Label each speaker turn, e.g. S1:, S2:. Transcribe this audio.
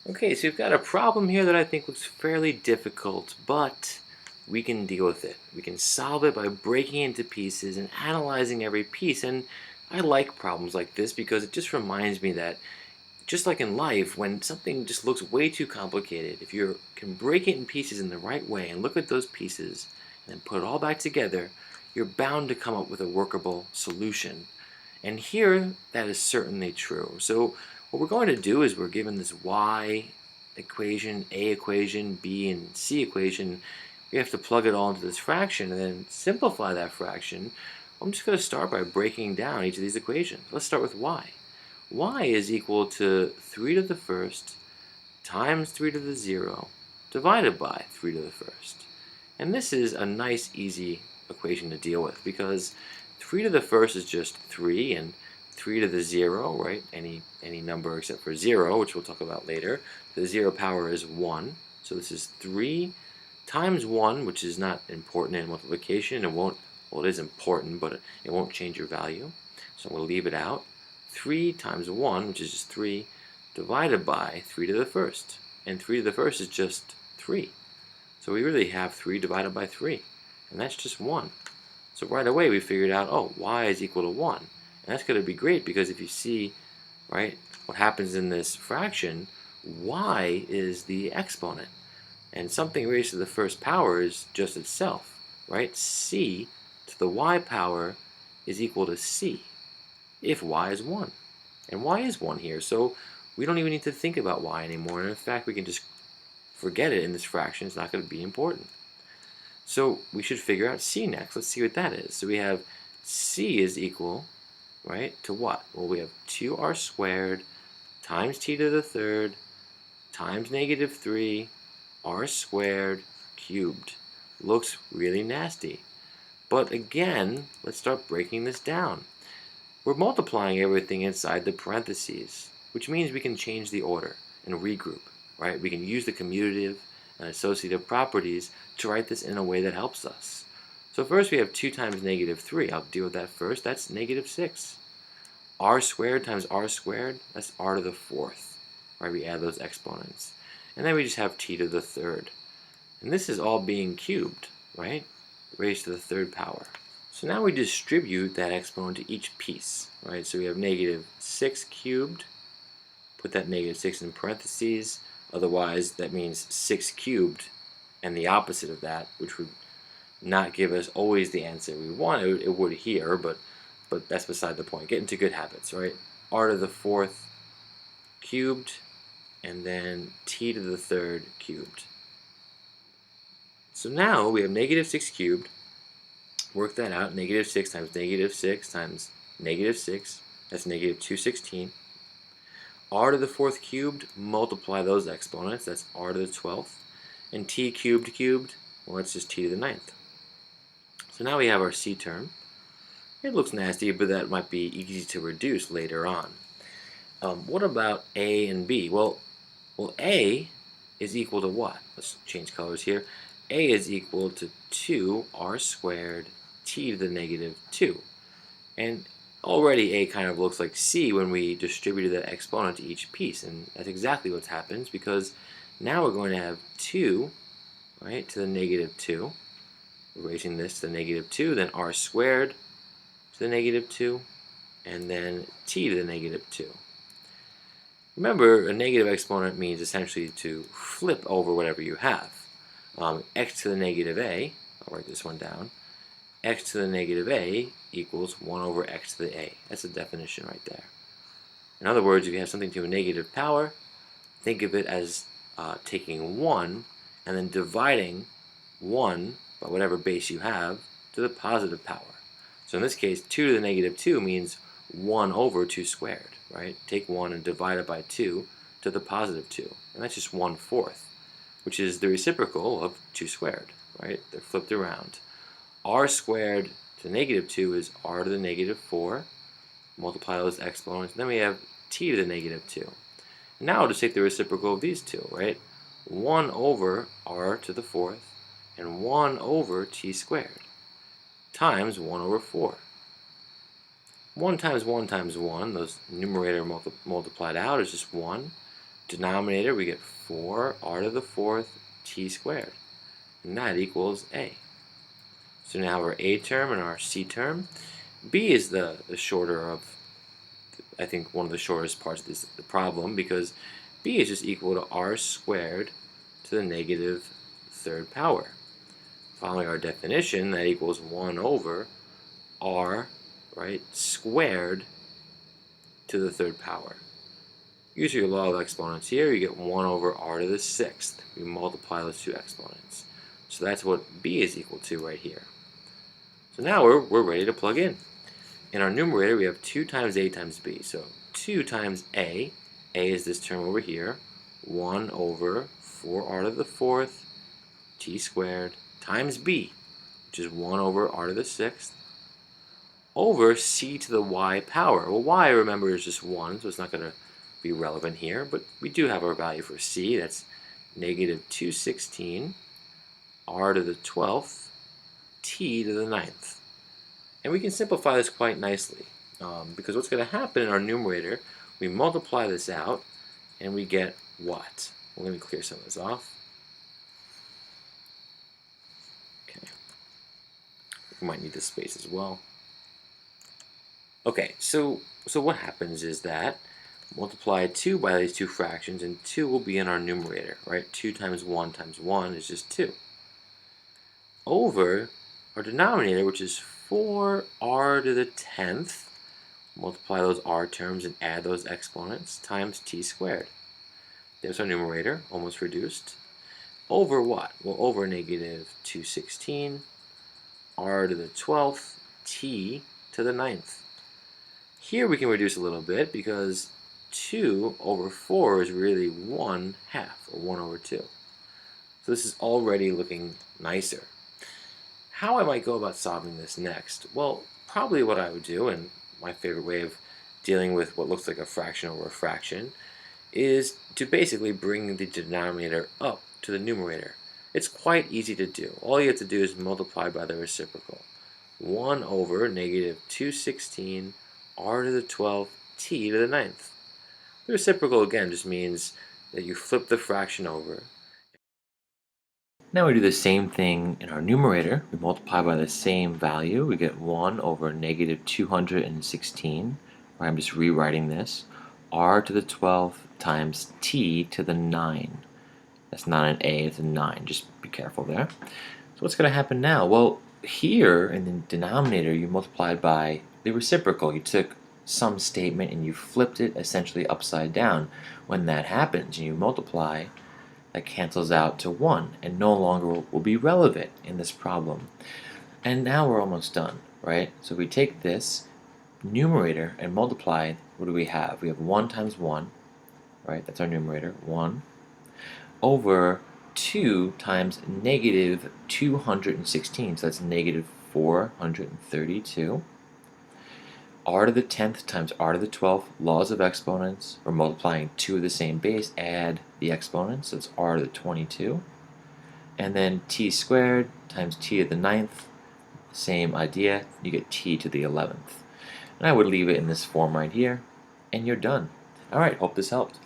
S1: Okay, so we've got a problem here that I think looks fairly difficult, but we can deal with it. We can solve it by breaking it into pieces and analyzing every piece. And I like problems like this because it just reminds me that just like in life, when something just looks way too complicated, if you can break it in pieces in the right way and look at those pieces and then put it all back together, you're bound to come up with a workable solution. And here, that is certainly true. So what we're going to do is we're given this y equation, a equation, b and c equation. We have to plug it all into this fraction and then simplify that fraction. I'm just going to start by breaking down each of these equations. Let's start with y. Y is equal to 3 to the first times 3 to the 0 divided by 3 to the first. And this is a nice, easy equation to deal with because 3 to the first is just 3, and 3 to the 0, right? Any number except for 0, which we'll talk about later. The 0 power is 1. So this is 3 times 1, which is not important in multiplication. It won't, well, it is important, but it won't change your value. So we'll leave it out. 3 times 1, which is just 3, divided by 3 to the first. And 3 to the first is just 3. So we really have 3 divided by 3, and that's just 1. So right away we figured out, oh, y is equal to 1. And that's going to be great because if you see, right, what happens in this fraction, y is the exponent. And something raised to the first power is just itself, right? C to the y power is equal to c if y is 1. And y is 1 here, so we don't even need to think about y anymore. And in fact, we can just forget it in this fraction. It's not going to be important. So we should figure out c next. Let's see what that is. So we have c is equal, right, to what? Well, we have 2r squared times t to the third times negative 3 r squared cubed. Looks really nasty. But again, let's start breaking this down. We're multiplying everything inside the parentheses, which means we can change the order and regroup, right? We can use the commutative and associative properties to write this in a way that helps us. So first we have 2 times negative 3. I'll deal with that first. That's negative 6. R squared times r squared, that's r to the fourth, right? We add those exponents. And then we just have t to the third. And this is all being cubed, right? Raised to the third power. So now we distribute that exponent to each piece, right? So we have negative 6 cubed. Put that negative 6 in parentheses. Otherwise, that means 6 cubed and the opposite of that, which would not give us always the answer we want. It would here, but that's beside the point. Get into good habits, right? R to the fourth cubed, and then t to the third cubed. So now we have negative 6 cubed. Work that out. Negative 6 times negative 6 times negative 6. That's negative 216. R to the fourth cubed, multiply those exponents. That's r to the 12th. And t cubed cubed, well, that's just t to the 9th. So now we have our c term. It looks nasty, but that might be easy to reduce later on. What about a and b? Well, a is equal to what? Let's change colors here. A is equal to 2r squared t to the negative 2. And already a kind of looks like c when we distributed that exponent to each piece. And that's exactly what happens because now we're going to have 2, right, to the negative 2. We're raising this to the negative 2, then r squared to the negative 2, and then t to the negative 2. Remember, a negative exponent means essentially to flip over whatever you have. X to the negative a, I'll write this one down, x to the negative a equals 1 over x to the a. That's the definition right there. In other words, if you have something to a negative power, think of it as taking 1 and then dividing 1 by whatever base you have to the positive power. So in this case, 2 to the negative 2 means 1 over 2 squared, right? Take 1 and divide it by 2 to the positive 2. And that's just 1/4, which is the reciprocal of 2 squared, right? They're flipped around. R squared to the negative 2 is r to the negative 4. Multiply those exponents. And then we have t to the negative 2. And now I'll just take the reciprocal of these two, right? 1 over r to the fourth and 1 over t squared times 1 over 4. 1 times 1 times 1, those numerator multiplied out is just 1. denominator, we get 4r to the 4th t squared. And that equals a. So now our a term and our c term. B is the shorter of, I think, one of the shortest parts of the problem, because b is just equal to r squared to the negative third power. Following our definition, that equals 1 over r, right, squared to the third power. Use your law of exponents here, you get 1 over r to the 6th. We multiply those two exponents. So that's what b is equal to right here. So now we're ready to plug in. In our numerator, we have 2 times a times b. So 2 times a is this term over here, 1 over 4r to the 4th t squared times b, which is 1 over r to the 6th, over c to the y power. Well, y, remember, is just 1, so it's not going to be relevant here, but we do have our value for c. That's negative 216 r to the 12th t to the 9th. And we can simplify this quite nicely, because what's going to happen in our numerator, we multiply this out, and we get what? Well, let me clear some of this off. Okay. We might need this space as well. Okay, so what happens is that multiply 2 by these two fractions, and 2 will be in our numerator, right? 2 times 1 is just 2. Over our denominator, which is 4r to the 10th, multiply those r terms and add those exponents, times t squared. There's our numerator, almost reduced. Over what? Well, over negative 216 r to the 12th t to the 9th. Here we can reduce a little bit, because 2 over 4 is really 1/2, or 1 over 2. So this is already looking nicer. How I might go about solving this next? Well, probably what I would do, and my favorite way of dealing with what looks like a fraction over a fraction, is to basically bring the denominator up to the numerator. It's quite easy to do. All you have to do is multiply by the reciprocal. 1 over negative 216 r to the 12th t to the 9th. The reciprocal, again, just means that you flip the fraction over. Now we do the same thing in our numerator. We multiply by the same value. We get 1 over negative 216. Right, I'm just rewriting this. R to the 12th times t to the 9. That's not an a, it's a 9. Just be careful there. So what's going to happen now? Well, here in the denominator, you multiplied by the reciprocal. You took some statement and you flipped it essentially upside down. When that happens and you multiply, that cancels out to 1 and no longer will be relevant in this problem. And now we're almost done, right? So if we take this numerator and multiply, what do we have? We have 1 times 1, right? That's our numerator, 1, over 2 times negative 216, so that's negative 432. R to the 10th times r to the 12th, laws of exponents. We're multiplying two of the same base, add the exponents, so it's r to the 22. And then t squared times t to the 9th, same idea, you get t to the 11th. And I would leave it in this form right here, and you're done. Alright, hope this helped.